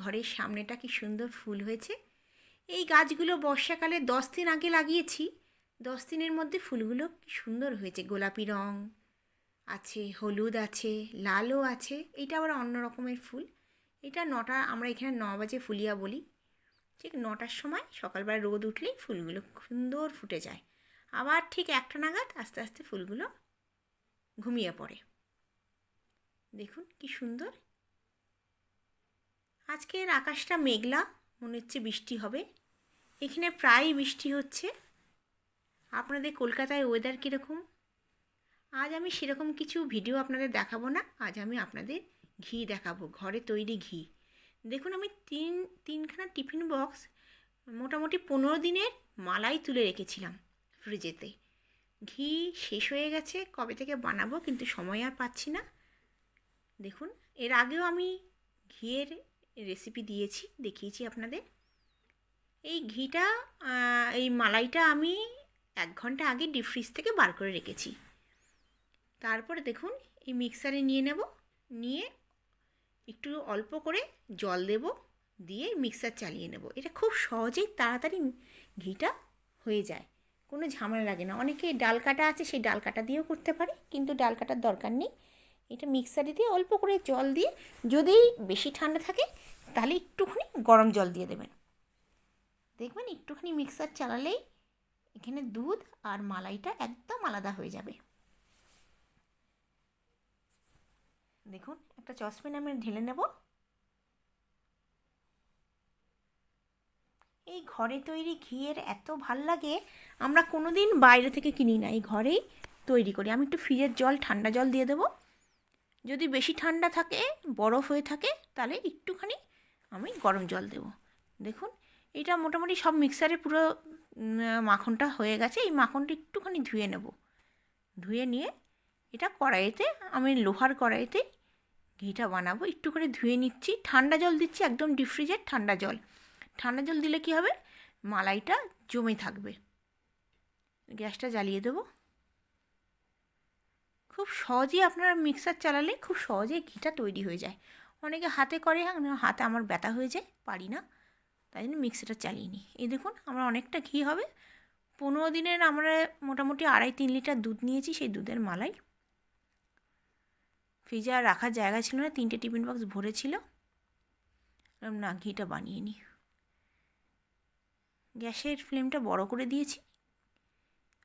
ঘরের সামনেটা কি সুন্দর ফুল হয়েছে। এই গাছগুলো বর্ষাকালে 10 দিন আগে লাগিয়েছি। 10 দিনের মধ্যে ফুলগুলো কি সুন্দর হয়েছে। গোলাপি রং আছে, হলুদ আছে, লালও আছে। এইটা আবার অন্য রকমের ফুল। এটা আমরা এখানে 9 বাজে ফুলিয়া বলি। ঠিক 9টার সময় সকালবেলা রোদ উঠলেই ফুলগুলো সুন্দর ফুটে যায়। আবার ঠিক 1টা নাগাদ আস্তে আস্তে ফুলগুলো ঘুমিয়ে পড়ে। দেখুন কি সুন্দর। আজকের আকাশটা মেঘলা, মনে হচ্ছে বৃষ্টি হবে। এখানে প্রায়ই বৃষ্টি হচ্ছে। আপনাদের কলকাতায় ওয়েদার কীরকম? আজ আমি সেরকম কিছু ভিডিও আপনাদের দেখাবো না। আজ আমি আপনাদের ঘি দেখাবো, ঘরে তৈরি ঘি। দেখুন আমি তিনখানা টিফিন বক্স মোটামুটি 15 দিনের মালাই তুলে রেখেছিলাম ফ্রিজেতে। ঘি শেষ হয়ে গেছে, কবে থেকে বানাবো কিন্তু সময় আর পাচ্ছি না। দেখুন এর আগেও আমি ঘিয়ের রেসিপি দিয়েছি, দেখিয়েছি আপনাদের। এই ঘিটা এই মালাইটা আমি 1 ঘন্টা আগে ডিপ ফ্রিজ থেকে বার করে রেখেছি। তারপরে দেখুন এই মিক্সারে নিয়ে নেব, নিয়ে একটু অল্প করে জল দেব, দিয়ে মিক্সার চালিয়ে নেব। এটা খুব সহজেই তাড়াতাড়ি ঘিটা হয়ে যায়, কোনো ঝামেলা লাগে না। অনেকে ডাল কাটা আছে, সেই ডাল কাটা দিয়েও করতে পারে, কিন্তু ডাল কাটার দরকার নেই। এটা মিক্সারে দিয়ে অল্প করে জল দিয়ে, যদি বেশি ঠান্ডা থাকে তাহলে একটুখানি গরম জল দিয়ে দেবেন। দেখবেন একটুখানি মিক্সার চালালেই এখানে দুধ আর মালাইটা একদম আলাদা হয়ে যাবে। দেখুন একটা সসপ্যানে আমি ঢেলে নেব। এই ঘরে তৈরি ঘিয়ের এত ভাল লাগে, আমরা কোনো দিন বাইরে থেকে কিনি না, এই ঘরেই তৈরি করি। আমি একটু ফ্রিজের জল, ঠান্ডা জল দিয়ে দেবো। যদি বেশি ঠান্ডা থাকে, বরফ হয়ে থাকে, তাহলে একটুখানি আমি গরম জল দেব। দেখুন এটা মোটামুটি সব মিক্সারে পুরো মাখনটা হয়ে গেছে। এই মাখনটা একটুখানি ধুয়ে নেব। ধুয়ে নিয়ে এটা কড়াইতে, আমি লোহার কড়াইতে ঘিটা বানাবো। একটু করে ধুয়ে নিচ্ছি, ঠান্ডা জল দিচ্ছি, একদম ডিপ ফ্রিজের ঠান্ডা জল। ঠান্ডা জল দিলে কী হবে, মালাইটা জমে থাকবে। গ্যাসটা জ্বালিয়ে দেবো। খুব সহজেই আপনারা মিক্সার চালালে খুব সহজেই ঘিটা তৈরি হয়ে যায়। অনেকে হাতে করে, হাতে আমার ব্যথা হয়ে যায়, পারি না, তাই জন্য মিক্সিটা চালিয়ে নিই। এই দেখুন আমার অনেকটা ঘি হবে। 15 দিনের আমরা মোটামুটি 2.5-3 লিটার দুধ নিয়েছি, সেই দুধের মালাই। ফ্রিজে আর রাখার জায়গা ছিল না, 3টে টিফিন বক্স ভরে ছিল। না, ঘিটা বানিয়ে নিই। গ্যাসের ফ্লেমটা বড় করে দিয়েছি।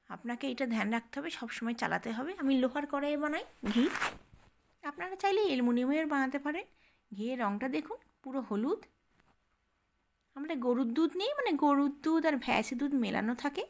আপনাকে এটা ধ্যান রাখতে হবে, সবসময় চালাতে হবে। আমি লোহার কড়াইয়ে বানাই ঘি, আপনারা চাইলে অ্যালুমিনিয়ামের বানাতে পারেন। ঘিয়ের রঙটা দেখুন পুরো হলুদ। আমরা গরুর দুধ নিই, মানে গরুর দুধ আর ভ্যাঁসি দুধ মেলানো থাকে।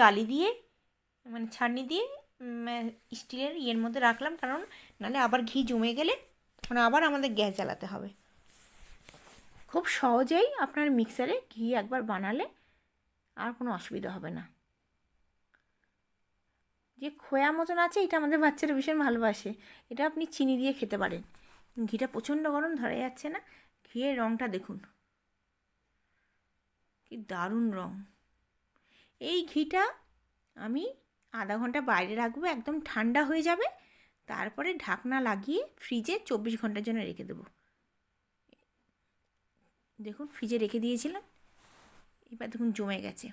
জালি দিয়ে মানে ছাঁকনি দিয়ে স্টিলের ইয়ের মধ্যে রাখলাম, কারণ নাহলে আবার ঘি জমে গেলে তখন আবার আমাদের গ্যাস জ্বালাতে হবে। খুব সহজেই আপনার মিক্সারে ঘি একবার বানালে আর কোনো অসুবিধা হবে না। যে খোয়া মতন আছে, এটা আমাদের বাচ্চারা ভীষণ ভালোবাসে। এটা আপনি চিনি দিয়ে খেতে পারেন। ঘিটা প্রচণ্ড গরম, ধরা যাচ্ছে না। ঘিয়ের রঙটা দেখুন, কি দারুণ রঙ। এই ঘিটা আমি আধা ঘন্টা বাইরে রাখবো, একদম ঠান্ডা হয়ে যাবে। তারপরে ঢাকনা লাগিয়ে ফ্রিজে 24 ঘন্টার জন্য রেখে দেবো। দেখুন ফ্রিজে রেখে দিয়েছিলাম, এবার দেখুন জমে গেছে।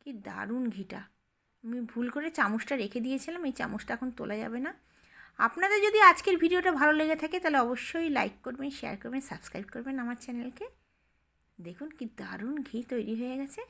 কি দারুণ ঘিটা। আমি ভুল করে চামচটা রেখে দিয়েছিলাম, এই চামচটা এখন তোলা যাবে না। আপনাদের যদি আজকের ভিডিওটা ভালো লেগে থাকে তাহলে অবশ্যই লাইক করবেন, শেয়ার করবেন, সাবস্ক্রাইব করবেন আমার চ্যানেলকে। দেখুন কি দারুণ ঘি তৈরি হয়ে গেছে।